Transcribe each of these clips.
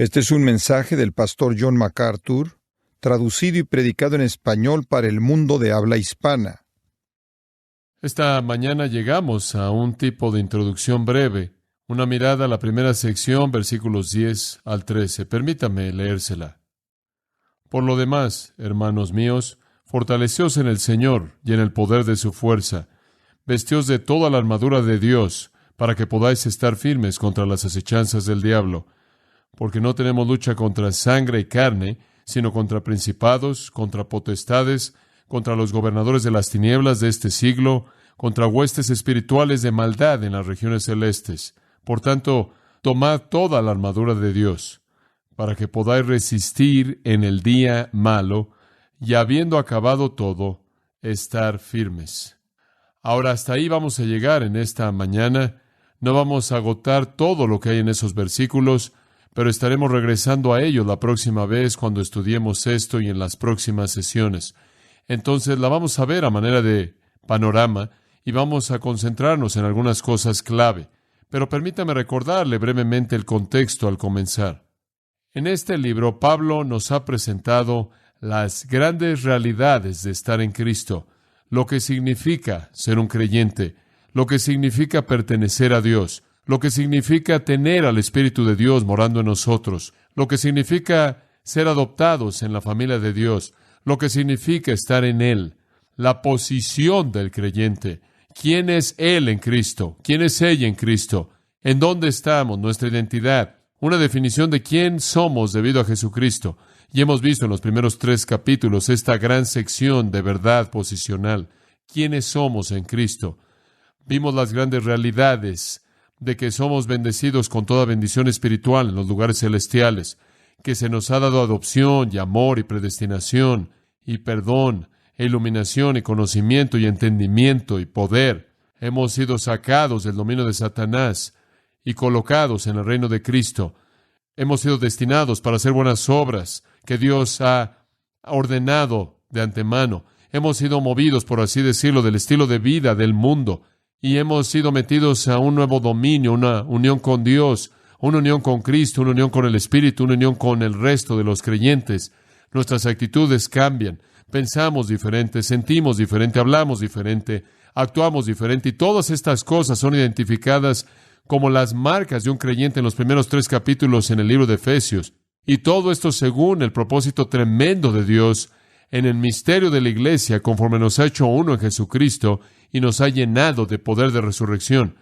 Este es un mensaje del pastor John MacArthur, traducido y predicado en español para el mundo de habla hispana. Esta mañana llegamos a un tipo de introducción breve, una mirada a la primera sección, versículos 10 al 13. Permítame leérsela. Por lo demás, hermanos míos, fortaleceos en el Señor y en el poder de su fuerza. Vestíos de toda la armadura de Dios, para que podáis estar firmes contra las acechanzas del diablo. Porque no tenemos lucha contra sangre y carne, sino contra principados, contra potestades, contra los gobernadores de las tinieblas de este siglo, contra huestes espirituales de maldad en las regiones celestes. Por tanto, tomad toda la armadura de Dios, para que podáis resistir en el día malo, y habiendo acabado todo, estar firmes. Ahora, hasta ahí vamos a llegar en esta mañana. No vamos a agotar todo lo que hay en esos versículos, pero estaremos regresando a ello la próxima vez cuando estudiemos esto y en las próximas sesiones. Entonces la vamos a ver a manera de panorama y vamos a concentrarnos en algunas cosas clave. Pero permítame recordarle brevemente el contexto al comenzar. En este libro, Pablo nos ha presentado las grandes realidades de estar en Cristo, lo que significa ser un creyente, lo que significa pertenecer a Dios, lo que significa tener al Espíritu de Dios morando en nosotros, lo que significa ser adoptados en la familia de Dios, lo que significa estar en Él, la posición del creyente, quién es Él en Cristo, quién es ella en Cristo, en dónde estamos, nuestra identidad, una definición de quién somos debido a Jesucristo. Y hemos visto en los primeros 3 capítulos esta gran sección de verdad posicional, quiénes somos en Cristo. Vimos las grandes realidades de que somos bendecidos con toda bendición espiritual en los lugares celestiales, que se nos ha dado adopción y amor y predestinación y perdón e iluminación y conocimiento y entendimiento y poder. Hemos sido sacados del dominio de Satanás y colocados en el reino de Cristo. Hemos sido destinados para hacer buenas obras que Dios ha ordenado de antemano. Hemos sido movidos, por así decirlo, del estilo de vida del mundo. Y hemos sido metidos a un nuevo dominio, una unión con Dios, una unión con Cristo, una unión con el Espíritu, una unión con el resto de los creyentes. Nuestras actitudes cambian, pensamos diferente, sentimos diferente, hablamos diferente, actuamos diferente, y todas estas cosas son identificadas como las marcas de un creyente en los primeros 3 capítulos en el libro de Efesios. Y todo esto según el propósito tremendo de Dios en el misterio de la Iglesia, conforme nos ha hecho uno en Jesucristo y nos ha llenado de poder de resurrección.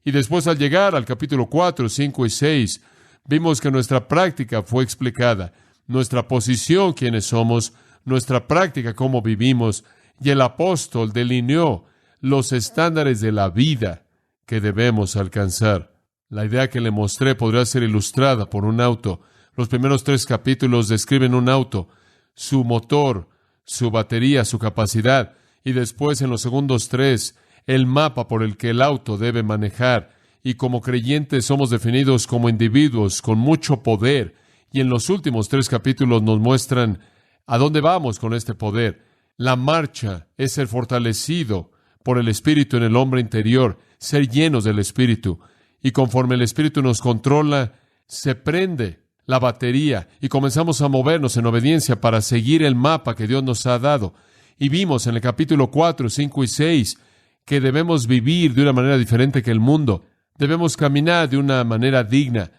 Y después, al llegar al capítulo 4, 5 y 6, vimos que nuestra práctica fue explicada, nuestra posición, quiénes somos, nuestra práctica, cómo vivimos, y el apóstol delineó los estándares de la vida que debemos alcanzar. La idea que le mostré podría ser ilustrada por un auto. Los primeros 3 capítulos describen un auto, su motor, su batería, su capacidad, y después en los segundos 3, el mapa por el que el auto debe manejar. Y como creyentes somos definidos como individuos con mucho poder, y en los últimos 3 capítulos nos muestran a dónde vamos con este poder. La marcha es ser fortalecido por el Espíritu en el hombre interior, ser llenos del Espíritu, y conforme el Espíritu nos controla, se prende la batería y comenzamos a movernos en obediencia para seguir el mapa que Dios nos ha dado. Y vimos en el capítulo 4, 5 y 6 que debemos vivir de una manera diferente que el mundo. Debemos caminar de una manera digna.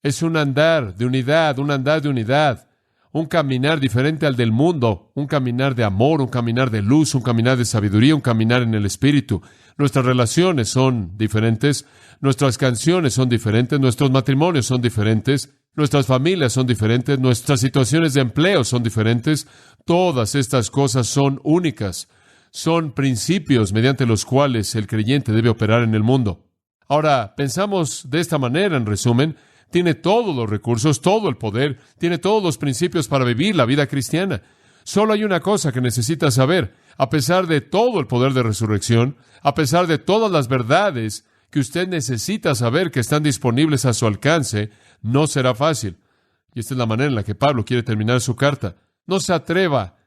Es un andar de unidad, un caminar diferente al del mundo, un caminar de amor, un caminar de luz, un caminar de sabiduría, un caminar en el Espíritu. Nuestras relaciones son diferentes, nuestras canciones son diferentes, nuestros matrimonios son diferentes, nuestras familias son diferentes, nuestras situaciones de empleo son diferentes. Todas estas cosas son únicas. Son principios mediante los cuales el creyente debe operar en el mundo. Ahora, pensamos de esta manera, en resumen, tiene todos los recursos, todo el poder, tiene todos los principios para vivir la vida cristiana. Solo hay una cosa que necesita saber. A pesar de todo el poder de resurrección, a pesar de todas las verdades que usted necesita saber que están disponibles a su alcance, no será fácil. Y esta es la manera en la que Pablo quiere terminar su carta. No se atreva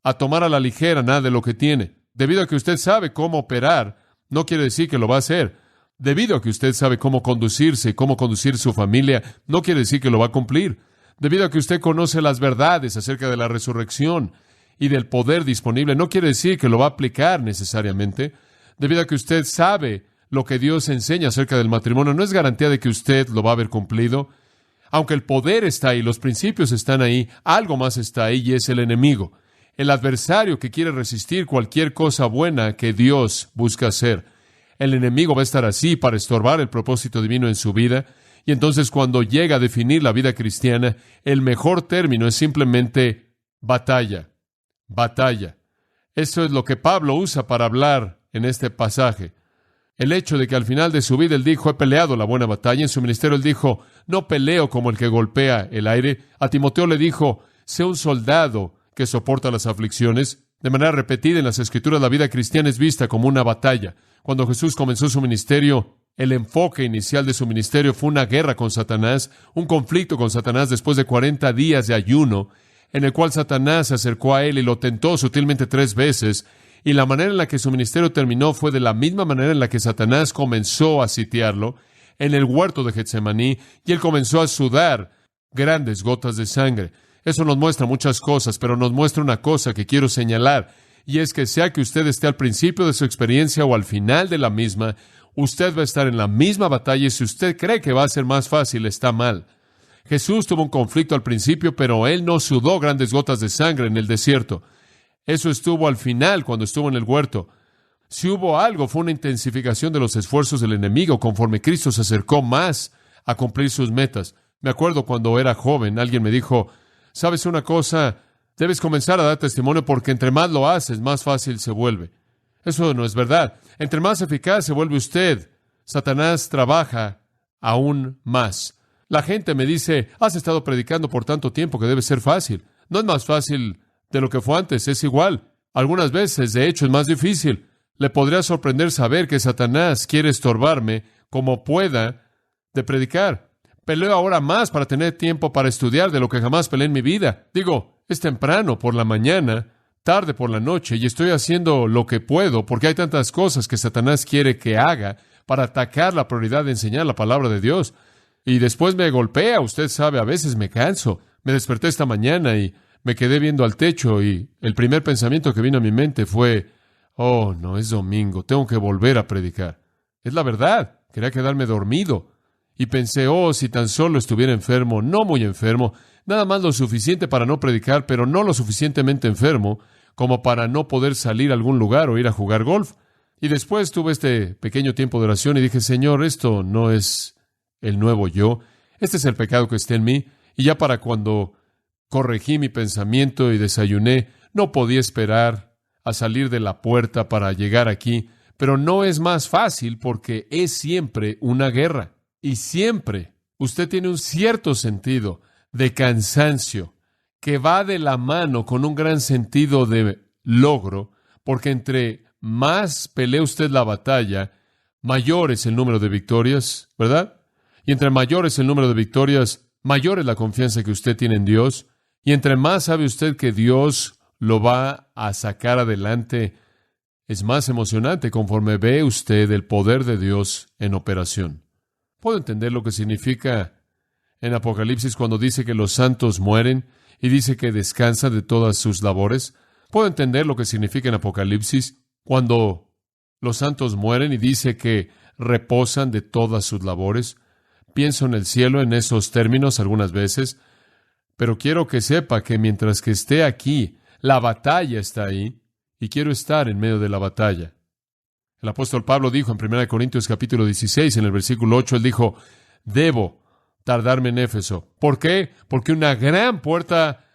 a tomar a la ligera nada de lo que tiene. Debido a que usted sabe cómo operar, no quiere decir que lo va a hacer. Debido a que usted sabe cómo conducirse y cómo conducir su familia, no quiere decir que lo va a cumplir. Debido a que usted conoce las verdades acerca de la resurrección y del poder disponible, no quiere decir que lo va a aplicar necesariamente. Debido a que usted sabe lo que Dios enseña acerca del matrimonio, no es garantía de que usted lo va a haber cumplido. Aunque el poder está ahí, los principios están ahí, algo más está ahí y es el enemigo, el adversario que quiere resistir cualquier cosa buena que Dios busca hacer. El enemigo va a estar así para estorbar el propósito divino en su vida. Y entonces cuando llega a definir la vida cristiana, el mejor término es simplemente batalla. Batalla. Esto es lo que Pablo usa para hablar en este pasaje. El hecho de que al final de su vida él dijo, he peleado la buena batalla. En su ministerio él dijo, no peleo como el que golpea el aire. A Timoteo le dijo, sé un soldado que soporta las aflicciones. De manera repetida en las Escrituras, la vida cristiana es vista como una batalla. Cuando Jesús comenzó su ministerio, el enfoque inicial de su ministerio fue una guerra con Satanás, un conflicto con Satanás después de 40 días de ayuno, en el cual Satanás se acercó a él y lo tentó sutilmente 3 veces, y la manera en la que su ministerio terminó fue de la misma manera en la que Satanás comenzó a sitiarlo, en el huerto de Getsemaní, y él comenzó a sudar grandes gotas de sangre. Eso nos muestra muchas cosas, pero nos muestra una cosa que quiero señalar, y es que sea que usted esté al principio de su experiencia o al final de la misma, usted va a estar en la misma batalla, y si usted cree que va a ser más fácil, está mal. Jesús tuvo un conflicto al principio, pero él no sudó grandes gotas de sangre en el desierto. Eso estuvo al final, cuando estuvo en el huerto. Si hubo algo, fue una intensificación de los esfuerzos del enemigo conforme Cristo se acercó más a cumplir sus metas. Me acuerdo cuando era joven, alguien me dijo, ¿sabes una cosa? Debes comenzar a dar testimonio porque entre más lo haces, más fácil se vuelve. Eso no es verdad. Entre más eficaz se vuelve usted, Satanás trabaja aún más. La gente me dice, has estado predicando por tanto tiempo que debe ser fácil. No es más fácil de lo que fue antes, es igual. Algunas veces, de hecho, es más difícil. Le podría sorprender saber que Satanás quiere estorbarme como pueda de predicar. Peleo ahora más para tener tiempo para estudiar de lo que jamás peleé en mi vida. Digo, es temprano por la mañana, tarde por la noche, y estoy haciendo lo que puedo porque hay tantas cosas que Satanás quiere que haga para atacar la prioridad de enseñar la palabra de Dios. Y después me golpea, usted sabe, a veces me canso. Me desperté esta mañana y me quedé viendo al techo y el primer pensamiento que vino a mi mente fue, oh, no, es domingo, tengo que volver a predicar. Es la verdad, quería quedarme dormido. Y pensé, oh, si tan solo estuviera enfermo, no muy enfermo, nada más lo suficiente para no predicar, pero no lo suficientemente enfermo como para no poder salir a algún lugar o ir a jugar golf. Y después tuve este pequeño tiempo de oración y dije, Señor, esto no es el nuevo yo, este es el pecado que está en mí. Y ya para cuando corregí mi pensamiento y desayuné, no podía esperar a salir de la puerta para llegar aquí, pero no es más fácil porque es siempre una guerra. Y siempre usted tiene un cierto sentido de cansancio que va de la mano con un gran sentido de logro, porque entre más pelea usted la batalla, mayor es el número de victorias, ¿verdad? Y entre mayor es el número de victorias, mayor es la confianza que usted tiene en Dios. Y entre más sabe usted que Dios lo va a sacar adelante, es más emocionante conforme ve usted el poder de Dios en operación. ¿Puedo entender lo que significa en Apocalipsis cuando dice que los santos mueren y dice que descansan de todas sus labores? ¿Puedo entender lo que significa en Apocalipsis cuando los santos mueren y dice que reposan de todas sus labores? Pienso en el cielo en esos términos algunas veces, pero quiero que sepa que mientras que esté aquí, la batalla está ahí y quiero estar en medio de la batalla. El apóstol Pablo dijo en 1 Corintios capítulo 16, en el versículo 8, él dijo, debo tardarme en Éfeso. ¿Por qué? Porque una gran puerta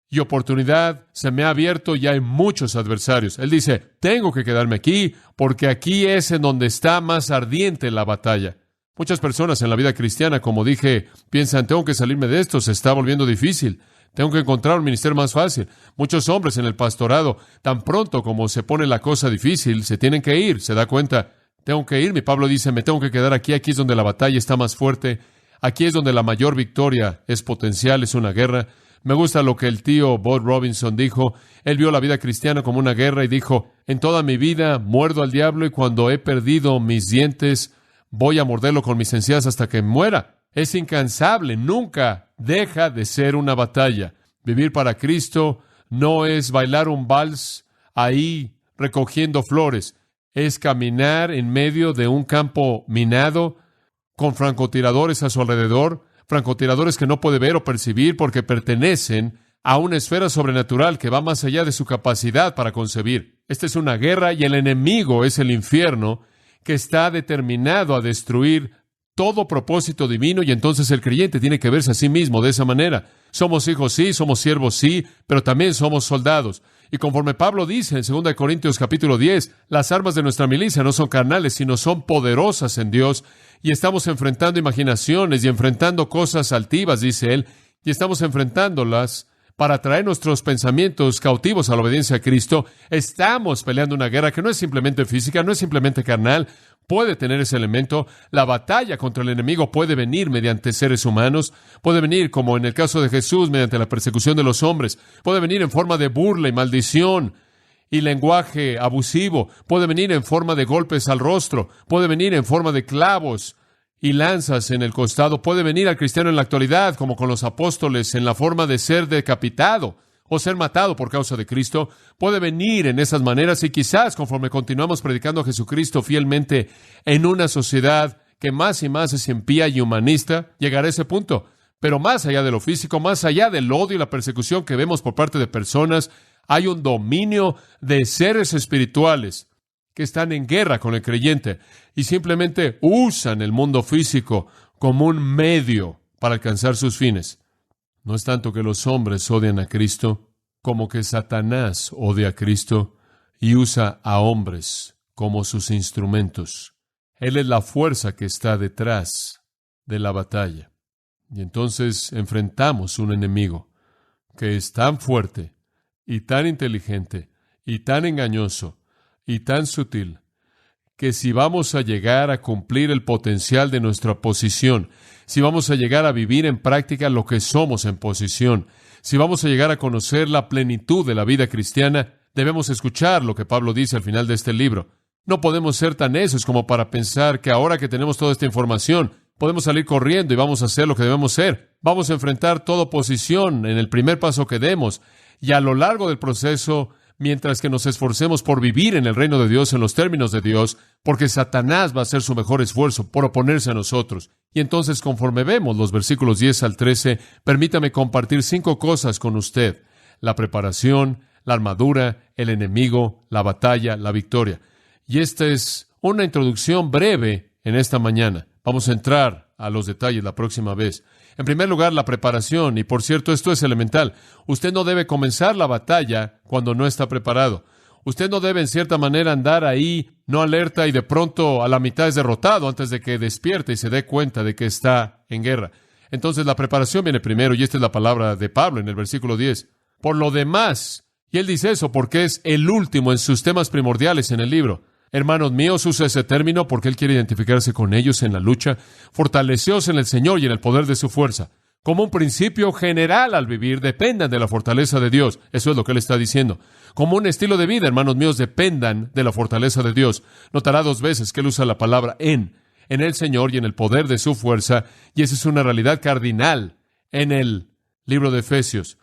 y oportunidad se me ha abierto y hay muchos adversarios. Él dice, tengo que quedarme aquí porque aquí es en donde está más ardiente la batalla. Muchas personas en la vida cristiana, como dije, piensan, tengo que salirme de esto, se está volviendo difícil. Tengo que encontrar un ministerio más fácil. Muchos hombres en el pastorado, tan pronto como se pone la cosa difícil, se tienen que ir. Se da cuenta, tengo que irme. Pablo dice, me tengo que quedar aquí. Aquí es donde la batalla está más fuerte. Aquí es donde la mayor victoria es potencial, es una guerra. Me gusta lo que el tío Bob Robinson dijo. Él vio la vida cristiana como una guerra y dijo, en toda mi vida muerdo al diablo y cuando he perdido mis dientes, voy a morderlo con mis encías hasta que muera. Es incansable, nunca deja de ser una batalla. Vivir para Cristo no es bailar un vals ahí recogiendo flores, es caminar en medio de un campo minado con francotiradores a su alrededor, francotiradores que no puede ver o percibir porque pertenecen a una esfera sobrenatural que va más allá de su capacidad para concebir. Esta es una guerra y el enemigo es el infierno que está determinado a destruir todo propósito divino, y entonces el creyente tiene que verse a sí mismo de esa manera. Somos hijos, sí, somos siervos, sí, pero también somos soldados. Y conforme Pablo dice en 2 Corintios capítulo 10, las armas de nuestra milicia no son carnales, sino son poderosas en Dios, y estamos enfrentando imaginaciones y enfrentando cosas altivas, dice él, y estamos enfrentándolas para traer nuestros pensamientos cautivos a la obediencia a Cristo. Estamos peleando una guerra que no es simplemente física, no es simplemente carnal, puede tener ese elemento. La batalla contra el enemigo puede venir mediante seres humanos, puede venir, como en el caso de Jesús, mediante la persecución de los hombres, puede venir en forma de burla y maldición y lenguaje abusivo, puede venir en forma de golpes al rostro, puede venir en forma de clavos y lanzas en el costado, puede venir al cristiano en la actualidad, como con los apóstoles, en la forma de ser decapitado o ser matado por causa de Cristo. Puede venir en esas maneras, y quizás conforme continuamos predicando a Jesucristo fielmente en una sociedad que más y más es impía y humanista, llegará a ese punto. Pero más allá de lo físico, más allá del odio y la persecución que vemos por parte de personas, hay un dominio de seres espirituales que están en guerra con el creyente y simplemente usan el mundo físico como un medio para alcanzar sus fines. No es tanto que los hombres odian a Cristo, como que Satanás odia a Cristo y usa a hombres como sus instrumentos. Él es la fuerza que está detrás de la batalla. Y entonces enfrentamos un enemigo que es tan fuerte y tan inteligente y tan engañoso y tan sutil, que si vamos a llegar a cumplir el potencial de nuestra posición, si vamos a llegar a vivir en práctica lo que somos en posición, si vamos a llegar a conocer la plenitud de la vida cristiana, debemos escuchar lo que Pablo dice al final de este libro. No podemos ser tan necios como para pensar que ahora que tenemos toda esta información, podemos salir corriendo y vamos a hacer lo que debemos ser. Vamos a enfrentar toda oposición en el primer paso que demos, y a lo largo del proceso, mientras que nos esforcemos por vivir en el reino de Dios, en los términos de Dios, porque Satanás va a hacer su mejor esfuerzo por oponerse a nosotros. Y entonces, conforme vemos los versículos 10 al 13, permítame compartir 5 cosas con usted: la preparación, la armadura, el enemigo, la batalla, la victoria. Y esta es una introducción breve en esta mañana. Vamos a entrar a los detalles la próxima vez. En primer lugar, la preparación. Y por cierto, esto es elemental. Usted no debe comenzar la batalla cuando no está preparado. Usted no debe, en cierta manera, andar ahí, no alerta, y de pronto a la mitad es derrotado antes de que despierte y se dé cuenta de que está en guerra. Entonces, la preparación viene primero, y esta es la palabra de Pablo en el versículo 10. Por lo demás, y él dice eso porque es el último en sus temas primordiales en el libro. Hermanos míos, usa ese término porque él quiere identificarse con ellos en la lucha. Fortaleceos en el Señor y en el poder de su fuerza. Como un principio general al vivir, dependan de la fortaleza de Dios. Eso es lo que él está diciendo. Como un estilo de vida, hermanos míos, dependan de la fortaleza de Dios. Notará 2 veces que él usa la palabra en el Señor y en el poder de su fuerza, y esa es una realidad cardinal en el libro de Efesios.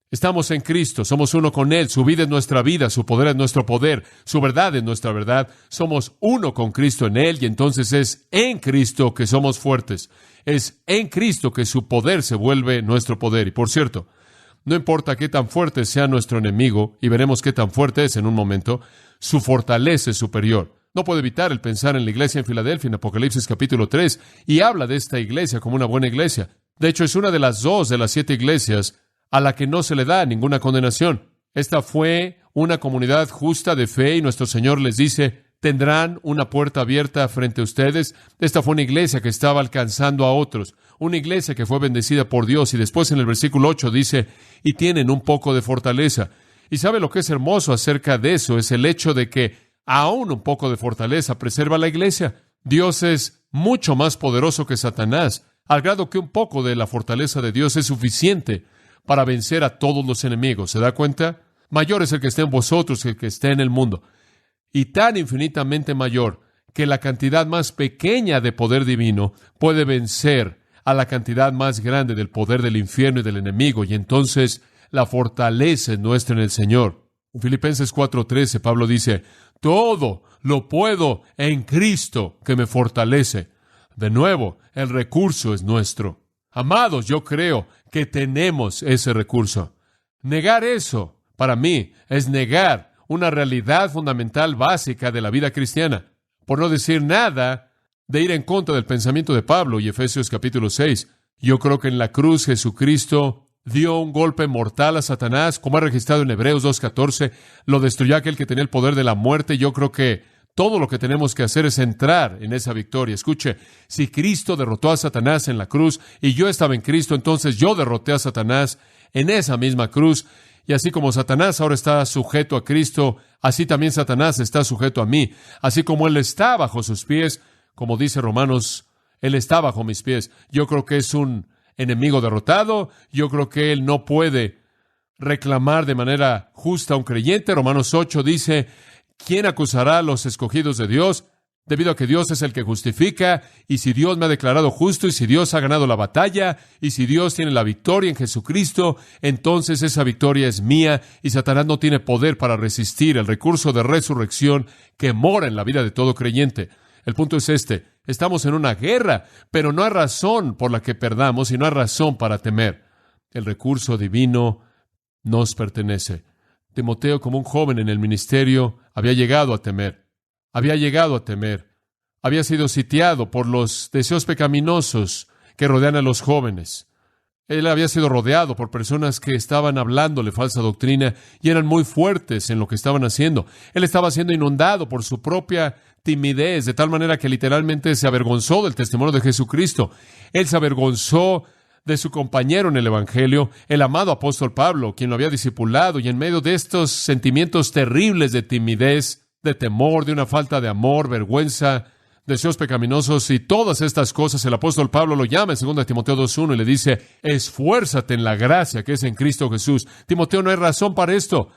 Estamos en Cristo, somos uno con Él, su vida es nuestra vida, su poder es nuestro poder, su verdad es nuestra verdad, somos uno con Cristo en Él, y entonces es en Cristo que somos fuertes, es en Cristo que su poder se vuelve nuestro poder. Y por cierto, no importa qué tan fuerte sea nuestro enemigo, y veremos qué tan fuerte es en un momento, su fortaleza es superior. No puedo evitar el pensar en la iglesia en Filadelfia, en Apocalipsis capítulo 3, y habla de esta iglesia como una buena iglesia. De hecho, es una de las 2 de las 7 iglesias a la que no se le da ninguna condenación. Esta fue una comunidad justa de fe, y nuestro Señor les dice, tendrán una puerta abierta frente a ustedes. Esta fue una iglesia que estaba alcanzando a otros, una iglesia que fue bendecida por Dios, y después en el versículo 8 dice, y tienen un poco de fortaleza. Y sabe lo que es hermoso acerca de eso, es el hecho de que aún un poco de fortaleza preserva la iglesia. Dios es mucho más poderoso que Satanás, al grado que un poco de la fortaleza de Dios es suficiente para vencer a todos los enemigos. ¿Se da cuenta? Mayor es el que está en vosotros que el que está en el mundo. Y tan infinitamente mayor que la cantidad más pequeña de poder divino puede vencer a la cantidad más grande del poder del infierno y del enemigo, y entonces la fortaleza es nuestra en el Señor. En Filipenses 4:13, Pablo dice, todo lo puedo en Cristo que me fortalece. De nuevo, el recurso es nuestro. Amados, yo creo que tenemos ese recurso. Negar eso, para mí, es negar una realidad fundamental básica de la vida cristiana. Por no decir nada de ir en contra del pensamiento de Pablo y Efesios capítulo 6. Yo creo que en la cruz Jesucristo dio un golpe mortal a Satanás, como ha registrado en Hebreos 2:14, lo destruyó aquel que tenía el poder de la muerte. Yo creo que todo lo que tenemos que hacer es entrar en esa victoria. Escuche, si Cristo derrotó a Satanás en la cruz y yo estaba en Cristo, entonces yo derroté a Satanás en esa misma cruz. Y así como Satanás ahora está sujeto a Cristo, así también Satanás está sujeto a mí. Así como Él está bajo sus pies, como dice Romanos, Él está bajo mis pies. Yo creo que es un enemigo derrotado. Yo creo que Él no puede reclamar de manera justa a un creyente. Romanos 8 dice, ¿quién acusará a los escogidos de Dios? Debido a que Dios es el que justifica, y si Dios me ha declarado justo, y si Dios ha ganado la batalla, y si Dios tiene la victoria en Jesucristo, entonces esa victoria es mía, y Satanás no tiene poder para resistir el recurso de resurrección que mora en la vida de todo creyente. El punto es este: estamos en una guerra, pero no hay razón por la que perdamos, y no hay razón para temer. El recurso divino nos pertenece. Timoteo, como un joven en el ministerio, había llegado a temer. Había sido sitiado por los deseos pecaminosos que rodean a los jóvenes. Él había sido rodeado por personas que estaban hablándole falsa doctrina y eran muy fuertes en lo que estaban haciendo. Él estaba siendo inundado por su propia timidez, de tal manera que literalmente se avergonzó del testimonio de Jesucristo. Él se avergonzó de su compañero en el Evangelio, el amado apóstol Pablo, quien lo había discipulado, y en medio de estos sentimientos terribles de timidez, de temor, de una falta de amor, vergüenza, deseos pecaminosos y todas estas cosas, el apóstol Pablo lo llama en 2 Timoteo 2:1 y le dice, esfuérzate en la gracia que es en Cristo Jesús. Timoteo, no hay razón para esto.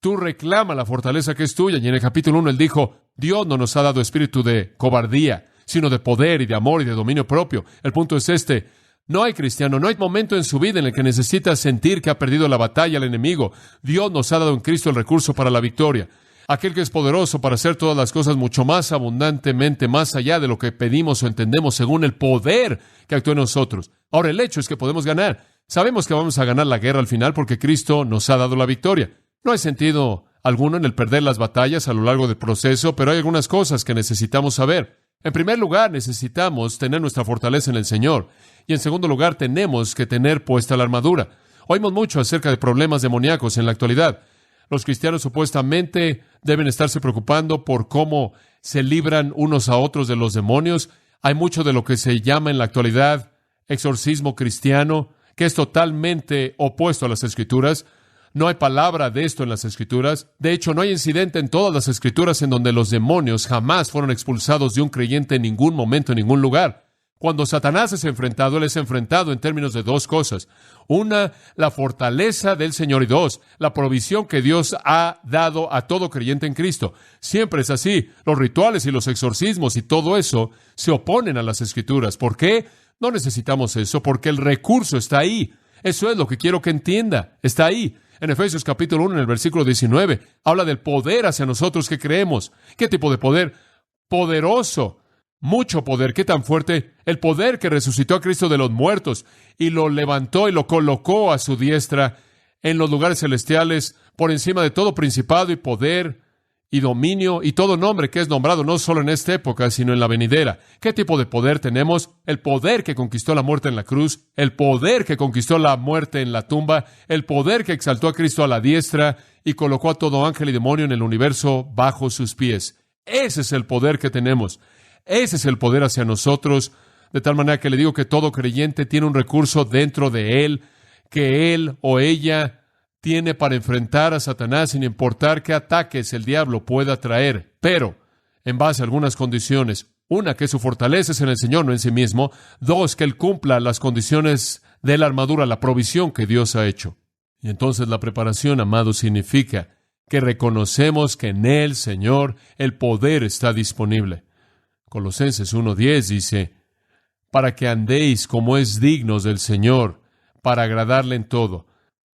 Tú reclama la fortaleza que es tuya. Y en el capítulo 1 él dijo, Dios no nos ha dado espíritu de cobardía, sino de poder y de amor y de dominio propio. El punto es este: no hay cristiano, no hay momento en su vida en el que necesita sentir que ha perdido la batalla al enemigo. Dios nos ha dado en Cristo el recurso para la victoria. Aquel que es poderoso para hacer todas las cosas mucho más abundantemente, más allá de lo que pedimos o entendemos, según el poder que actúa en nosotros. Ahora, el hecho es que podemos ganar. Sabemos que vamos a ganar la guerra al final porque Cristo nos ha dado la victoria. No hay sentido alguno en el perder las batallas a lo largo del proceso, pero hay algunas cosas que necesitamos saber. En primer lugar, necesitamos tener nuestra fortaleza en el Señor. Y en segundo lugar, tenemos que tener puesta la armadura. Oímos mucho acerca de problemas demoníacos en la actualidad. Los cristianos supuestamente deben estarse preocupando por cómo se libran unos a otros de los demonios. Hay mucho de lo que se llama en la actualidad exorcismo cristiano, que es totalmente opuesto a las Escrituras. No hay palabra de esto en las Escrituras. De hecho, no hay incidente en todas las Escrituras en donde los demonios jamás fueron expulsados de un creyente en ningún momento, en ningún lugar. Cuando Satanás es enfrentado, él es enfrentado en términos de dos cosas. Una, la fortaleza del Señor, y dos, la provisión que Dios ha dado a todo creyente en Cristo. Siempre es así. Los rituales y los exorcismos y todo eso se oponen a las Escrituras. ¿Por qué? No necesitamos eso, porque el recurso está ahí. Eso es lo que quiero que entienda. Está ahí. En Efesios capítulo 1, en el versículo 19, habla del poder hacia nosotros que creemos. ¿Qué tipo de poder? Poderoso. Mucho poder. ¿Qué tan fuerte? El poder que resucitó a Cristo de los muertos y lo levantó y lo colocó a su diestra en los lugares celestiales, por encima de todo principado y poder y dominio y todo nombre que es nombrado, no solo en esta época, sino en la venidera. ¿Qué tipo de poder tenemos? El poder que conquistó la muerte en la cruz, el poder que conquistó la muerte en la tumba, el poder que exaltó a Cristo a la diestra y colocó a todo ángel y demonio en el universo bajo sus pies. Ese es el poder que tenemos. Ese es el poder hacia nosotros, de tal manera que le digo que todo creyente tiene un recurso dentro de él, que él o ella tiene para enfrentar a Satanás sin importar qué ataques el diablo pueda traer, pero en base a algunas condiciones. Una, que su fortaleza es en el Señor, no en sí mismo. Dos, que él cumpla las condiciones de la armadura, la provisión que Dios ha hecho. Y entonces la preparación, amado, significa que reconocemos que en el Señor el poder está disponible. Colosenses 1:10 dice, para que andéis como es dignos del Señor, para agradarle en todo,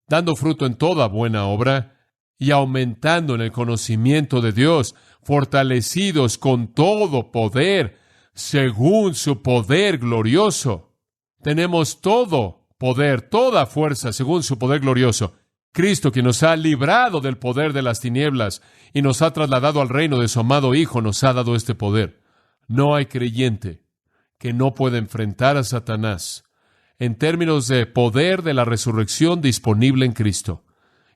dando fruto en toda buena obra y aumentando en el conocimiento de Dios, fortalecidos con todo poder, según su poder glorioso. Tenemos todo poder, toda fuerza, según su poder glorioso. Cristo, quien nos ha librado del poder de las tinieblas y nos ha trasladado al reino de su amado Hijo, nos ha dado este poder. No hay creyente que no pueda enfrentar a Satanás en términos de poder de la resurrección disponible en Cristo.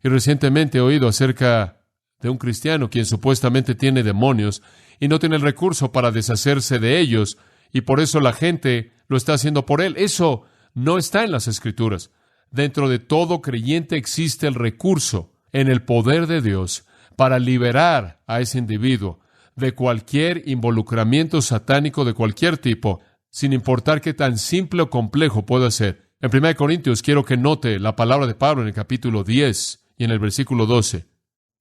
Y recientemente he oído acerca de un cristiano quien supuestamente tiene demonios y no tiene el recurso para deshacerse de ellos, y por eso la gente lo está haciendo por él. Eso no está en las Escrituras. Dentro de todo creyente existe el recurso en el poder de Dios para liberar a ese individuo de cualquier involucramiento satánico de cualquier tipo, sin importar qué tan simple o complejo pueda ser. En 1 Corintios quiero que note la palabra de Pablo en el capítulo 10 y en el versículo 12.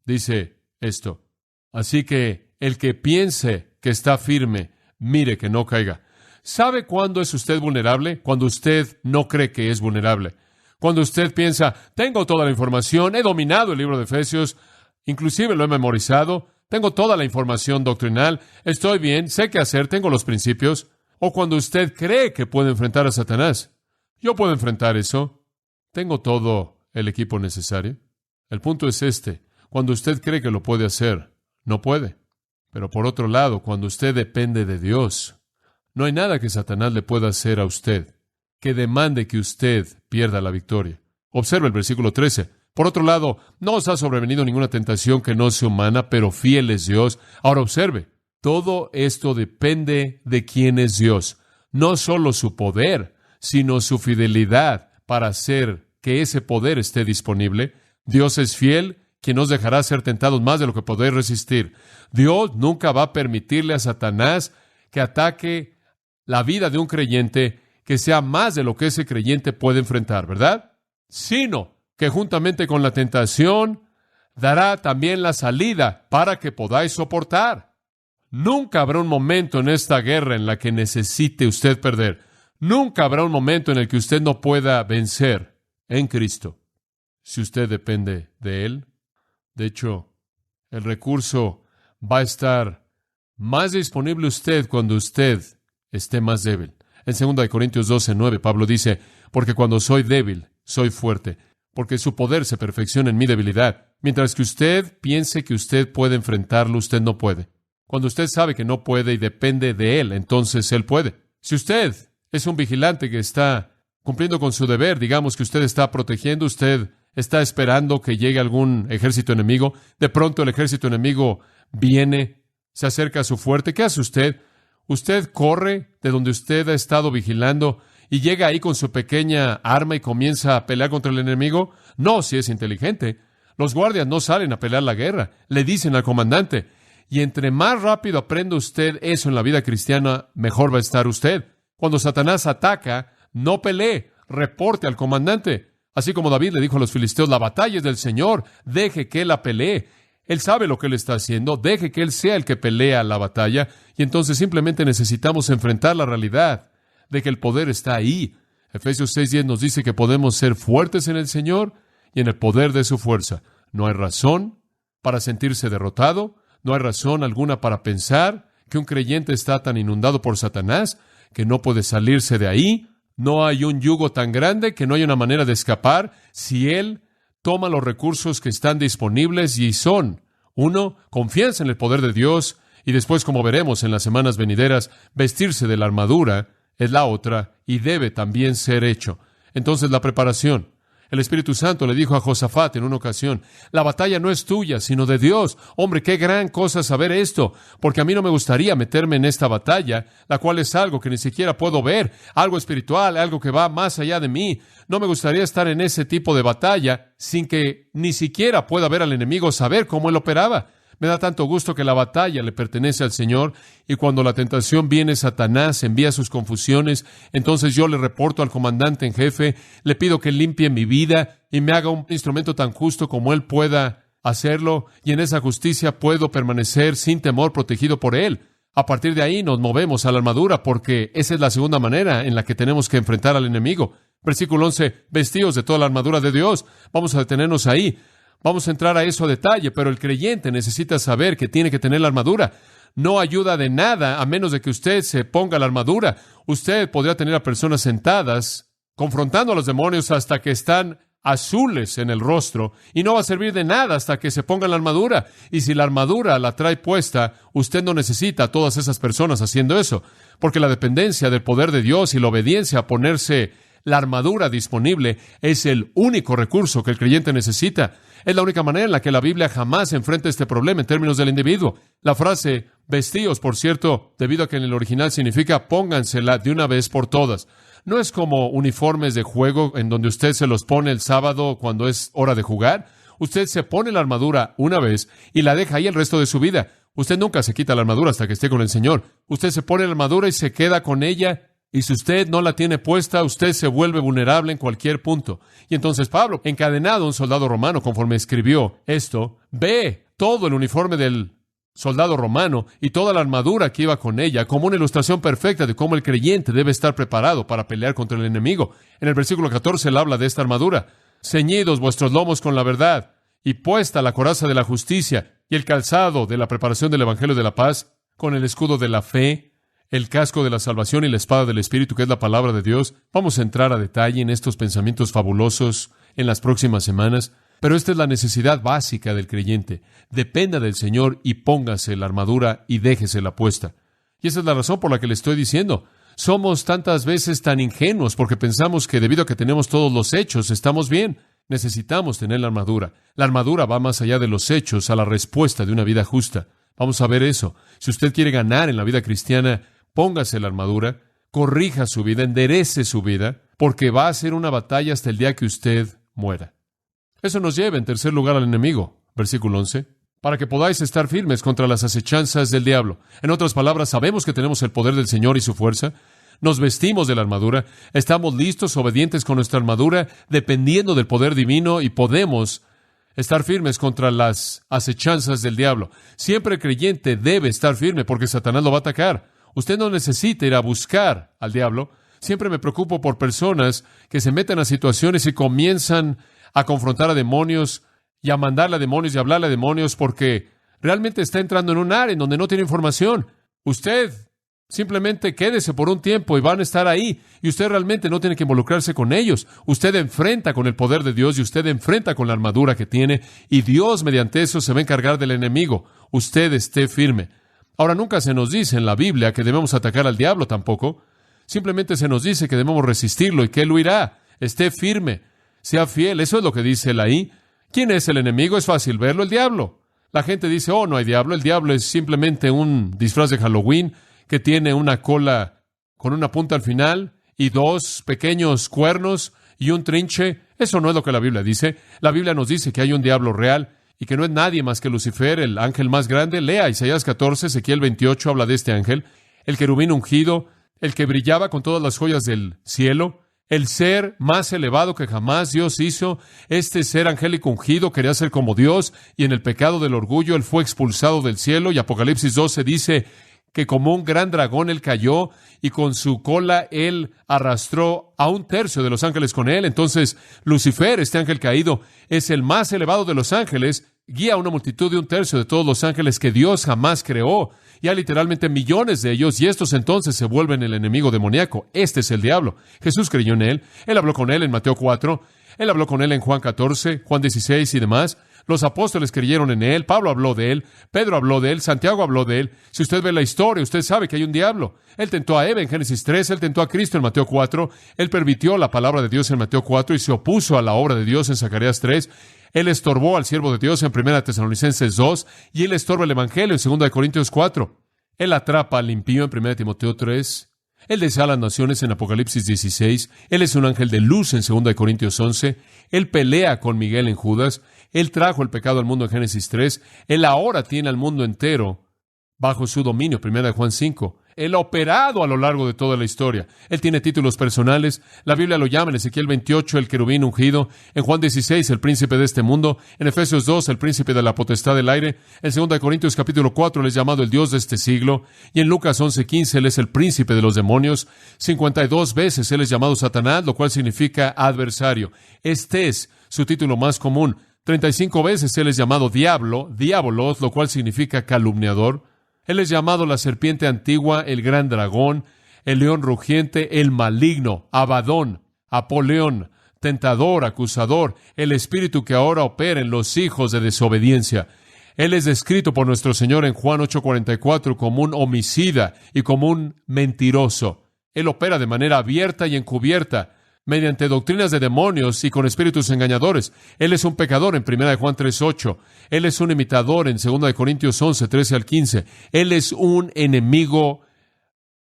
Dice esto: así que el que piense que está firme, mire que no caiga. ¿Sabe cuándo es usted vulnerable? Cuando usted no cree que es vulnerable. Cuando usted piensa, tengo toda la información, he dominado el libro de Efesios, inclusive lo he memorizado, tengo toda la información doctrinal, estoy bien, sé qué hacer, tengo los principios. O cuando usted cree que puede enfrentar a Satanás. Yo puedo enfrentar eso. Tengo todo el equipo necesario. El punto es este: cuando usted cree que lo puede hacer, no puede. Pero por otro lado, cuando usted depende de Dios, no hay nada que Satanás le pueda hacer a usted que demande que usted pierda la victoria. Observe el versículo 13. Por otro lado, no os ha sobrevenido ninguna tentación que no sea humana, pero fiel es Dios. Ahora observe, todo esto depende de quién es Dios. No solo su poder, sino su fidelidad para hacer que ese poder esté disponible. Dios es fiel, quien nos dejará ser tentados más de lo que podéis resistir. Dios nunca va a permitirle a Satanás que ataque la vida de un creyente que sea más de lo que ese creyente puede enfrentar, ¿verdad? Sino que juntamente con la tentación dará también la salida para que podáis soportar. Nunca habrá un momento en esta guerra en la que necesite usted perder. Nunca habrá un momento en el que usted no pueda vencer en Cristo, si usted depende de Él. De hecho, el recurso va a estar más disponible usted cuando usted esté más débil. En 2 Corintios 12:9, Pablo dice, porque cuando soy débil, soy fuerte, porque su poder se perfecciona en mi debilidad. Mientras que usted piense que usted puede enfrentarlo, usted no puede. Cuando usted sabe que no puede y depende de Él, entonces Él puede. Si usted es un vigilante que está cumpliendo con su deber, digamos que usted está protegiendo, usted está esperando que llegue algún ejército enemigo, de pronto el ejército enemigo viene, se acerca a su fuerte, ¿qué hace usted? Usted corre de donde usted ha estado vigilando y llega ahí con su pequeña arma y comienza a pelear contra el enemigo. No, si es inteligente. Los guardias no salen a pelear la guerra, le dicen al comandante. Y entre más rápido aprenda usted eso en la vida cristiana, mejor va a estar usted. Cuando Satanás ataca, no pelee, reporte al comandante. Así como David le dijo a los filisteos, la batalla es del Señor, deje que Él la pelee. Él sabe lo que Él está haciendo, deje que Él sea el que pelea la batalla, y entonces simplemente necesitamos enfrentar la realidad de que el poder está ahí. Efesios 6:10 nos dice que podemos ser fuertes en el Señor y en el poder de su fuerza. No hay razón para sentirse derrotado, no hay razón alguna para pensar que un creyente está tan inundado por Satanás que no puede salirse de ahí. No hay un yugo tan grande que no haya una manera de escapar si Él toma los recursos que están disponibles y son, uno, confianza en el poder de Dios, y después, como veremos en las semanas venideras, vestirse de la armadura es la otra y debe también ser hecho. Entonces, la preparación. El Espíritu Santo le dijo a Josafat en una ocasión, la batalla no es tuya, sino de Dios. Hombre, qué gran cosa saber esto, porque a mí no me gustaría meterme en esta batalla, la cual es algo que ni siquiera puedo ver, algo espiritual, algo que va más allá de mí. No me gustaría estar en ese tipo de batalla sin que ni siquiera pueda ver al enemigo, saber cómo él operaba. Me da tanto gusto que la batalla le pertenece al Señor, y cuando la tentación viene, Satanás envía sus confusiones. Entonces yo le reporto al comandante en jefe, le pido que limpie mi vida y me haga un instrumento tan justo como Él pueda hacerlo, y en esa justicia puedo permanecer sin temor, protegido por Él. A partir de ahí nos movemos a la armadura, porque esa es la segunda manera en la que tenemos que enfrentar al enemigo. Versículo 11, vestidos de toda la armadura de Dios. Vamos a detenernos ahí. Vamos a entrar a eso a detalle, pero el creyente necesita saber que tiene que tener la armadura. No ayuda de nada a menos de que usted se ponga la armadura. Usted podría tener a personas sentadas confrontando a los demonios hasta que están azules en el rostro, y no va a servir de nada hasta que se pongan la armadura. Y si la armadura la trae puesta, usted no necesita a todas esas personas haciendo eso, porque la dependencia del poder de Dios y la obediencia a ponerse la armadura disponible es el único recurso que el creyente necesita. Es la única manera en la que la Biblia jamás enfrenta este problema en términos del individuo. La frase vestíos, por cierto, debido a que en el original significa póngansela de una vez por todas. No es como uniformes de juego en donde usted se los pone el sábado cuando es hora de jugar. Usted se pone la armadura una vez y la deja ahí el resto de su vida. Usted nunca se quita la armadura hasta que esté con el Señor. Usted se pone la armadura y se queda con ella. Y si usted no la tiene puesta, usted se vuelve vulnerable en cualquier punto. Y entonces Pablo, encadenado a un soldado romano, conforme escribió esto, ve todo el uniforme del soldado romano y toda la armadura que iba con ella como una ilustración perfecta de cómo el creyente debe estar preparado para pelear contra el enemigo. En el versículo 14 él habla de esta armadura. Ceñidos vuestros lomos con la verdad y puesta la coraza de la justicia y el calzado de la preparación del evangelio de la paz, con el escudo de la fe, el casco de la salvación y la espada del Espíritu, que es la palabra de Dios. Vamos a entrar a detalle en estos pensamientos fabulosos en las próximas semanas, pero esta es la necesidad básica del creyente. Dependa del Señor y póngase la armadura y déjesela puesta. Y esa es la razón por la que le estoy diciendo. Somos tantas veces tan ingenuos porque pensamos que debido a que tenemos todos los hechos, estamos bien. Necesitamos tener la armadura. La armadura va más allá de los hechos a la respuesta de una vida justa. Vamos a ver eso. Si usted quiere ganar en la vida cristiana, póngase la armadura, corrija su vida, enderece su vida, porque va a ser una batalla hasta el día que usted muera. Eso nos lleva, en tercer lugar, al enemigo. Versículo 11. Para que podáis estar firmes contra las acechanzas del diablo. En otras palabras, sabemos que tenemos el poder del Señor y su fuerza. Nos vestimos de la armadura. Estamos listos, obedientes con nuestra armadura, dependiendo del poder divino, y podemos estar firmes contra las acechanzas del diablo. Siempre el creyente debe estar firme porque Satanás lo va a atacar. Usted no necesita ir a buscar al diablo. Siempre me preocupo por personas que se meten a situaciones y comienzan a confrontar a demonios y a mandarle a demonios y a hablarle a demonios porque realmente está entrando en un área en donde no tiene información. Usted simplemente quédese por un tiempo y van a estar ahí, y usted realmente no tiene que involucrarse con ellos. Usted enfrenta con el poder de Dios y usted enfrenta con la armadura que tiene, y Dios mediante eso se va a encargar del enemigo. Usted esté firme. Ahora, nunca se nos dice en la Biblia que debemos atacar al diablo tampoco. Simplemente se nos dice que debemos resistirlo y que él huirá. Esté firme, sea fiel. Eso es lo que dice él ahí. ¿Quién es el enemigo? Es fácil verlo, el diablo. La gente dice, no hay diablo. El diablo es simplemente un disfraz de Halloween que tiene una cola con una punta al final y dos pequeños cuernos y un trinche. Eso no es lo que la Biblia dice. La Biblia nos dice que hay un diablo real y que no es nadie más que Lucifer, el ángel más grande. Lea Isaías 14, Ezequiel 28, habla de este ángel, el querubín ungido, el que brillaba con todas las joyas del cielo, el ser más elevado que jamás Dios hizo. Este ser angélico ungido quería ser como Dios, y en el pecado del orgullo él fue expulsado del cielo, y Apocalipsis 12 dice que como un gran dragón él cayó, y con su cola él arrastró a un tercio de los ángeles con él. Entonces, Lucifer, este ángel caído, es el más elevado de los ángeles, guía a una multitud de un tercio de todos los ángeles que Dios jamás creó. Y hay literalmente millones de ellos, y estos entonces se vuelven el enemigo demoníaco. Este es el diablo. Jesús creyó en él habló con él en Mateo 4, él habló con él en Juan 14, Juan 16 y demás. Los apóstoles creyeron en él, Pablo habló de él, Pedro habló de él, Santiago habló de él. Si usted ve la historia, usted sabe que hay un diablo. Él tentó a Eva en Génesis 3, él tentó a Cristo en Mateo 4, él pervirtió la palabra de Dios en Mateo 4 y se opuso a la obra de Dios en Zacarías 3. Él estorbó al siervo de Dios en 1 Tesalonicenses 2, y él estorba el evangelio en 2 Corintios 4. Él atrapa al impío en 1 Timoteo 3. Él desea a las naciones en Apocalipsis 16. Él es un ángel de luz en 2 Corintios 11. Él pelea con Miguel en Judas. Él trajo el pecado al mundo en Génesis 3. Él ahora tiene al mundo entero bajo su dominio, 1 Juan 5. Él ha operado a lo largo de toda la historia. Él tiene títulos personales. La Biblia lo llama en Ezequiel 28 el querubín ungido, en Juan 16 el príncipe de este mundo, en Efesios 2 el príncipe de la potestad del aire, en 2 Corintios capítulo 4 él es llamado el Dios de este siglo, y en Lucas 11:15 él es el príncipe de los demonios. 52 veces él es llamado Satanás, lo cual significa adversario. Este es su título más común. 35 veces él es llamado diablo, diabolos, lo cual significa calumniador. Él es llamado la serpiente antigua, el gran dragón, el león rugiente, el maligno, Abadón, Apoleón, tentador, acusador, el espíritu que ahora opera en los hijos de desobediencia. Él es descrito por nuestro Señor en Juan 8:44 como un homicida y como un mentiroso. Él opera de manera abierta y encubierta, mediante doctrinas de demonios y con espíritus engañadores. Él es un pecador en 1 Juan 3:8. Él es un imitador en 2 Corintios 11:13 al 15. Él es un enemigo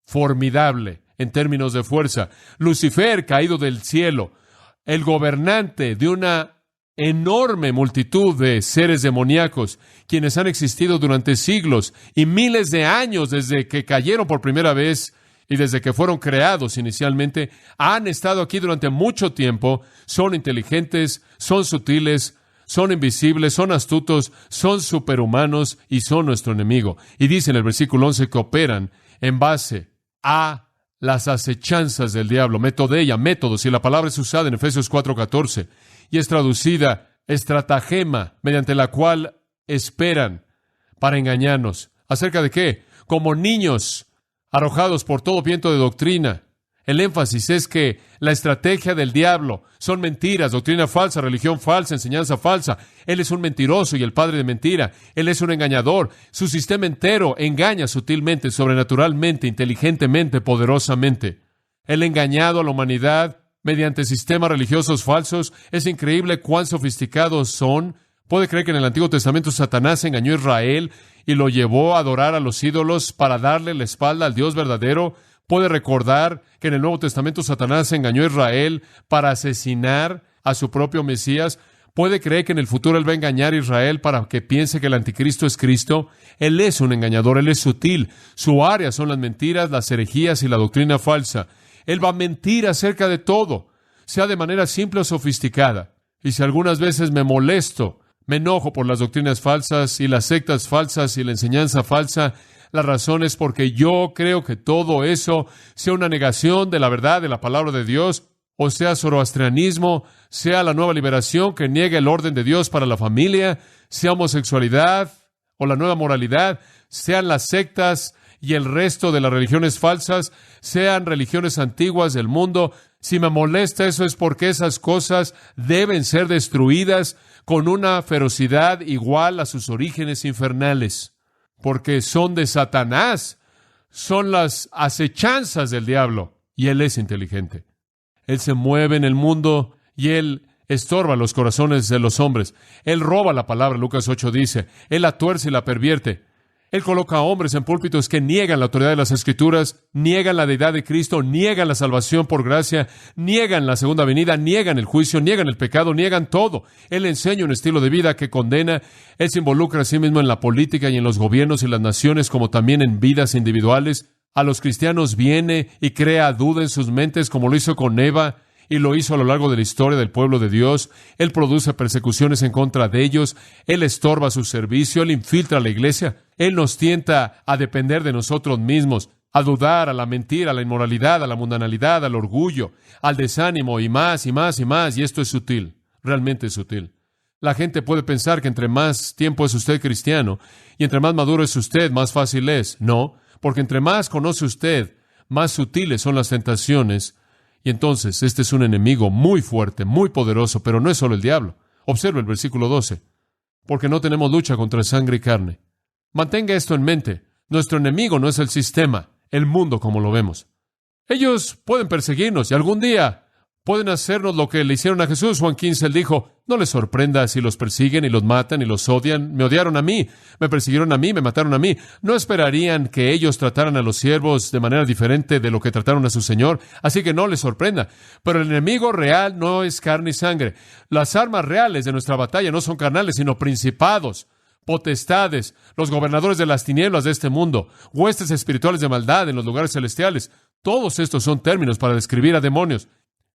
formidable en términos de fuerza. Lucifer, caído del cielo, el gobernante de una enorme multitud de seres demoníacos, quienes han existido durante siglos y miles de años desde que cayeron por primera vez y desde que fueron creados inicialmente, han estado aquí durante mucho tiempo, son inteligentes, son sutiles, son invisibles, son astutos, son superhumanos y son nuestro enemigo. Y dice en el versículo 11 que operan en base a las acechanzas del diablo, metodeia, métodos, y la palabra es usada en Efesios 4:14 y es traducida estratagema, mediante la cual esperan para engañarnos. ¿Acerca de qué? Como niños arrojados por todo viento de doctrina. El énfasis es que la estrategia del diablo son mentiras, doctrina falsa, religión falsa, enseñanza falsa. Él es un mentiroso y el padre de mentira. Él es un engañador. Su sistema entero engaña sutilmente, sobrenaturalmente, inteligentemente, poderosamente. Él ha engañado a la humanidad mediante sistemas religiosos falsos. Es increíble cuán sofisticados son. ¿Puede creer que en el Antiguo Testamento Satanás engañó a Israel y lo llevó a adorar a los ídolos para darle la espalda al Dios verdadero? ¿Puede recordar que en el Nuevo Testamento Satanás engañó a Israel para asesinar a su propio Mesías? ¿Puede creer que en el futuro Él va a engañar a Israel para que piense que el anticristo es Cristo? Él es un engañador, Él es sutil. Su área son las mentiras, las herejías y la doctrina falsa. Él va a mentir acerca de todo, sea de manera simple o sofisticada. Y si algunas veces me molesto, me enojo por las doctrinas falsas y las sectas falsas y la enseñanza falsa, la razón es porque yo creo que todo eso sea una negación de la verdad de la palabra de Dios, o sea zoroastrianismo, sea la nueva liberación que niega el orden de Dios para la familia, sea homosexualidad o la nueva moralidad, sean las sectas y el resto de las religiones falsas, sean religiones antiguas del mundo. Si me molesta eso es porque esas cosas deben ser destruidas con una ferocidad igual a sus orígenes infernales, porque son de Satanás, son las acechanzas del diablo, y él es inteligente. Él se mueve en el mundo y él estorba los corazones de los hombres. Él roba la palabra, Lucas 8 dice, él la tuerce y la pervierte. Él coloca a hombres en púlpitos que niegan la autoridad de las Escrituras, niegan la deidad de Cristo, niegan la salvación por gracia, niegan la segunda venida, niegan el juicio, niegan el pecado, niegan todo. Él enseña un estilo de vida que condena. Él se involucra a sí mismo en la política y en los gobiernos y las naciones, como también en vidas individuales. A los cristianos viene y crea duda en sus mentes, como lo hizo con Eva, y lo hizo a lo largo de la historia del pueblo de Dios. Él produce persecuciones en contra de ellos. Él estorba su servicio. Él infiltra a la iglesia. Él nos tienta a depender de nosotros mismos, a dudar, a la mentira, a la inmoralidad, a la mundanalidad, al orgullo, al desánimo y más y más y más. Y esto es sutil, realmente es sutil. La gente puede pensar que entre más tiempo es usted cristiano y entre más maduro es usted, más fácil es. No, porque entre más conoce usted, más sutiles son las tentaciones. Y entonces, este es un enemigo muy fuerte, muy poderoso, pero no es solo el diablo. Observe el versículo 12. Porque no tenemos lucha contra sangre y carne. Mantenga esto en mente. Nuestro enemigo no es el sistema, el mundo como lo vemos. Ellos pueden perseguirnos y algún día pueden hacernos lo que le hicieron a Jesús. Juan 15, él dijo, no les sorprenda si los persiguen y los matan y los odian. Me odiaron a mí, me persiguieron a mí, me mataron a mí. ¿No esperarían que ellos trataran a los siervos de manera diferente de lo que trataron a su Señor? Así que no les sorprenda. Pero el enemigo real no es carne y sangre. Las armas reales de nuestra batalla no son carnales, sino principados, potestades, los gobernadores de las tinieblas de este mundo, huestes espirituales de maldad en los lugares celestiales. Todos estos son términos para describir a demonios.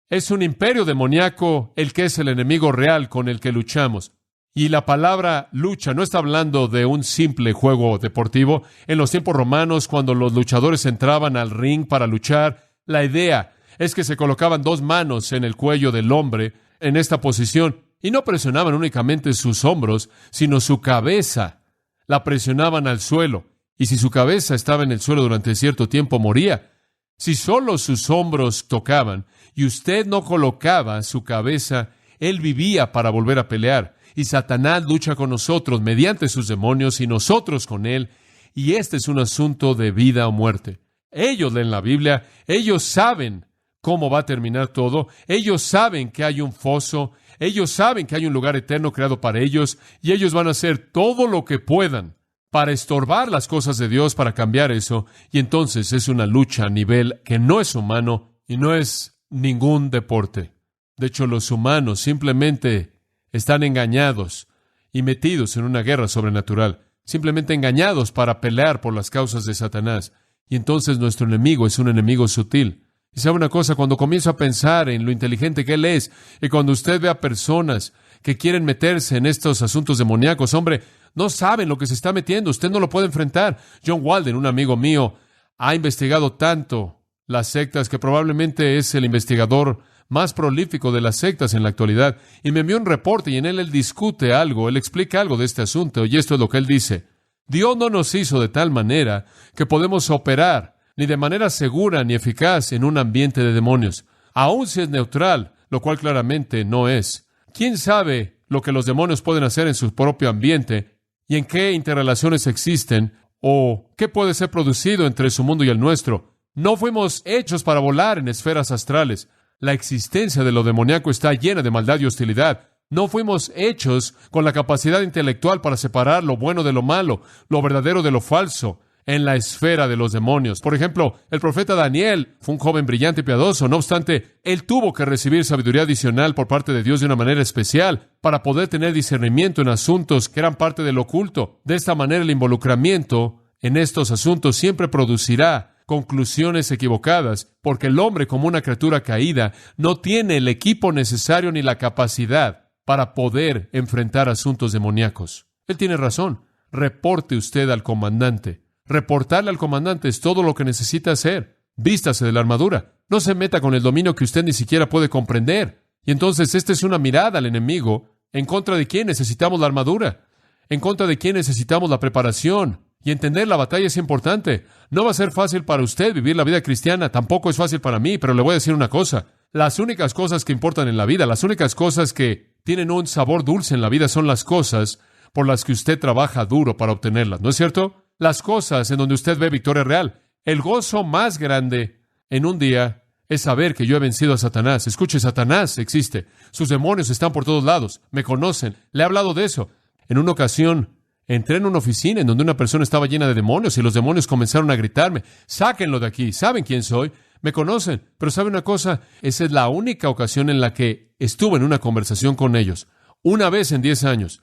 Es un imperio demoníaco el que es el enemigo real con el que luchamos. Y la palabra lucha no está hablando de un simple juego deportivo. En los tiempos romanos, cuando los luchadores entraban al ring para luchar, la idea es que se colocaban 2 manos en el cuello del hombre en esta posición y no presionaban únicamente sus hombros, sino su cabeza. La presionaban al suelo. Y si su cabeza estaba en el suelo durante cierto tiempo, moría. Si solo sus hombros tocaban y usted no colocaba su cabeza, él vivía para volver a pelear. Y Satanás lucha con nosotros mediante sus demonios y nosotros con él. Y este es un asunto de vida o muerte. Ellos leen la Biblia, ellos saben cómo va a terminar todo, ellos saben que hay un foso, ellos saben que hay un lugar eterno creado para ellos, y ellos van a hacer todo lo que puedan para estorbar las cosas de Dios, para cambiar eso, y entonces es una lucha a nivel que no es humano y no es ningún deporte. De hecho, los humanos simplemente están engañados y metidos en una guerra sobrenatural, simplemente engañados para pelear por las causas de Satanás. Y entonces nuestro enemigo es un enemigo sutil. Y sabe una cosa, cuando comienzo a pensar en lo inteligente que él es, y cuando usted ve a personas que quieren meterse en estos asuntos demoníacos, hombre, no saben lo que se está metiendo, usted no lo puede enfrentar. John Walden, un amigo mío, ha investigado tanto las sectas que probablemente es el investigador más prolífico de las sectas en la actualidad, y me envió un reporte y en él discute algo, él explica algo de este asunto, y esto es lo que él dice. Dios no nos hizo de tal manera que podemos operar ni de manera segura ni eficaz en un ambiente de demonios, aun si es neutral, lo cual claramente no es. ¿Quién sabe lo que los demonios pueden hacer en su propio ambiente y en qué interrelaciones existen o qué puede ser producido entre su mundo y el nuestro? No fuimos hechos para volar en esferas astrales. La existencia de lo demoníaco está llena de maldad y hostilidad. No fuimos hechos con la capacidad intelectual para separar lo bueno de lo malo, lo verdadero de lo falso, en la esfera de los demonios. Por ejemplo, el profeta Daniel fue un joven brillante y piadoso. No obstante, él tuvo que recibir sabiduría adicional por parte de Dios de una manera especial para poder tener discernimiento en asuntos que eran parte del oculto. De esta manera, el involucramiento en estos asuntos siempre producirá conclusiones equivocadas, porque el hombre, como una criatura caída, no tiene el equipo necesario ni la capacidad para poder enfrentar asuntos demoníacos. Él tiene razón. Reporte usted al comandante. Reportarle al comandante es todo lo que necesita hacer. Vístase de la armadura. No se meta con el dominio que usted ni siquiera puede comprender. Y entonces esta es una mirada al enemigo en contra de quién necesitamos la armadura, en contra de quién necesitamos la preparación. Y entender la batalla es importante. No va a ser fácil para usted vivir la vida cristiana, tampoco es fácil para mí, pero le voy a decir una cosa. Las únicas cosas que importan en la vida, las únicas cosas que tienen un sabor dulce en la vida son las cosas por las que usted trabaja duro para obtenerlas, ¿no es cierto? Las cosas en donde usted ve victoria real. El gozo más grande en un día es saber que yo he vencido a Satanás. Escuche, Satanás existe. Sus demonios están por todos lados. Me conocen. Le he hablado de eso. En una ocasión, entré en una oficina en donde una persona estaba llena de demonios y los demonios comenzaron a gritarme, sáquenlo de aquí, ¿saben quién soy? Me conocen, pero ¿sabe una cosa? Esa es la única ocasión en la que estuve en una conversación con ellos. Una vez en 10 años.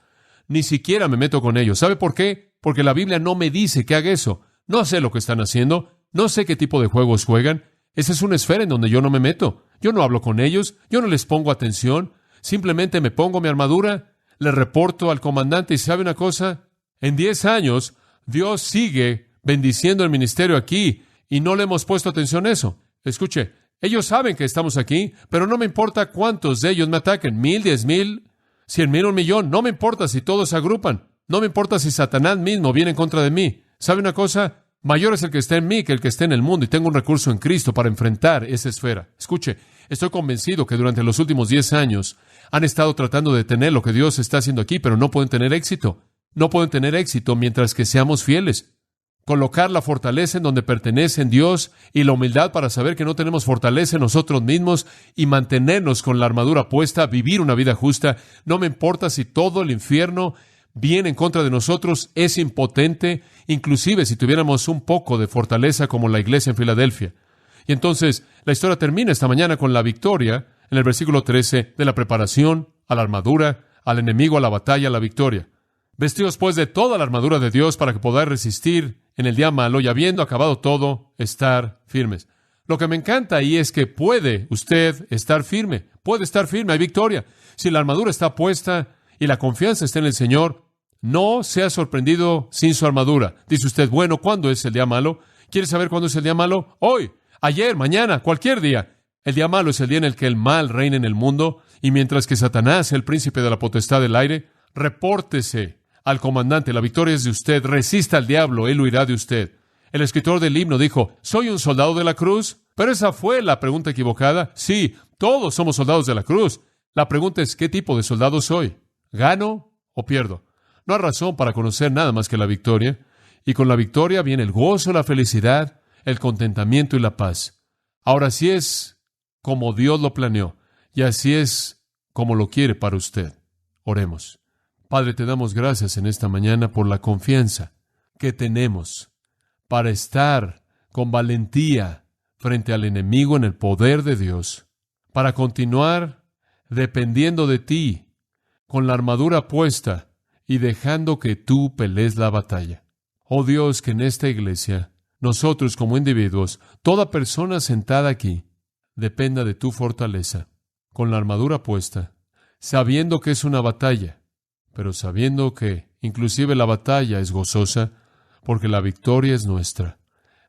Ni siquiera me meto con ellos. ¿Sabe por qué? Porque la Biblia no me dice que haga eso. No sé lo que están haciendo. No sé qué tipo de juegos juegan. Esa es una esfera en donde yo no me meto. Yo no hablo con ellos. Yo no les pongo atención. Simplemente me pongo mi armadura, le reporto al comandante y ¿sabe una cosa? En 10 años, Dios sigue bendiciendo el ministerio aquí y no le hemos puesto atención a eso. Escuche, ellos saben que estamos aquí, pero no me importa cuántos de ellos me ataquen, 1,000, 10,000, 100,000, 1,000,000. No me importa si todos se agrupan. No me importa si Satanás mismo viene en contra de mí. ¿Sabe una cosa? Mayor es el que está en mí que el que está en el mundo y tengo un recurso en Cristo para enfrentar esa esfera. Escuche, estoy convencido que durante los últimos 10 años han estado tratando de detener lo que Dios está haciendo aquí, pero no pueden tener éxito. No pueden tener éxito mientras que seamos fieles. Colocar la fortaleza en donde pertenecen Dios y la humildad para saber que no tenemos fortaleza en nosotros mismos y mantenernos con la armadura puesta, vivir una vida justa. No me importa si todo el infierno viene en contra de nosotros, es impotente, inclusive si tuviéramos un poco de fortaleza como la iglesia en Filadelfia. Y entonces la historia termina esta mañana con la victoria, en el versículo 13, de la preparación, a la armadura, al enemigo, a la batalla, a la victoria. Vestidos pues de toda la armadura de Dios para que podáis resistir en el día malo y habiendo acabado todo, estar firmes. Lo que me encanta ahí es que puede usted estar firme. Puede estar firme, hay victoria. Si la armadura está puesta y la confianza está en el Señor, no sea sorprendido sin su armadura. Dice usted, bueno, ¿cuándo es el día malo? ¿Quiere saber cuándo es el día malo? Hoy, ayer, mañana, cualquier día. El día malo es el día en el que el mal reina en el mundo, y mientras que Satanás, el príncipe de la potestad del aire, repórtese al comandante, la victoria es de usted, resista al diablo, él huirá de usted. El escritor del himno dijo, ¿soy un soldado de la cruz? Pero esa fue la pregunta equivocada. Sí, todos somos soldados de la cruz. La pregunta es, ¿qué tipo de soldado soy? ¿Gano o pierdo? No hay razón para conocer nada más que la victoria. Y con la victoria viene el gozo, la felicidad, el contentamiento y la paz. Ahora, así es como Dios lo planeó, y así es como lo quiere para usted. Oremos. Padre, te damos gracias en esta mañana por la confianza que tenemos para estar con valentía frente al enemigo en el poder de Dios, para continuar dependiendo de ti, con la armadura puesta y dejando que tú pelees la batalla. Oh Dios, que en esta iglesia, nosotros como individuos, toda persona sentada aquí, dependa de tu fortaleza, con la armadura puesta, sabiendo que es una batalla, pero sabiendo que inclusive la batalla es gozosa, porque la victoria es nuestra.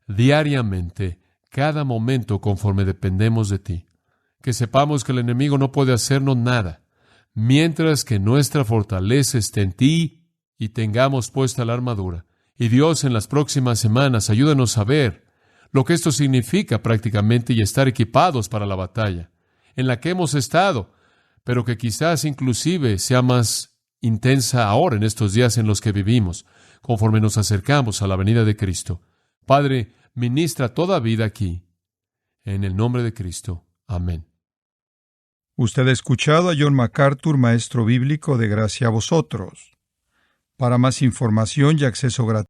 Diariamente, cada momento conforme dependemos de ti. Que sepamos que el enemigo no puede hacernos nada, mientras que nuestra fortaleza esté en ti y tengamos puesta la armadura. Y Dios, en las próximas semanas, ayúdanos a ver lo que esto significa prácticamente y estar equipados para la batalla, en la que hemos estado, pero que quizás inclusive sea más intensa ahora en estos días en los que vivimos, conforme nos acercamos a la venida de Cristo. Padre, ministra toda vida aquí, en el nombre de Cristo. Amén. Usted ha escuchado a John MacArthur, maestro bíblico de Gracia a Vosotros. Para más información y acceso gratuito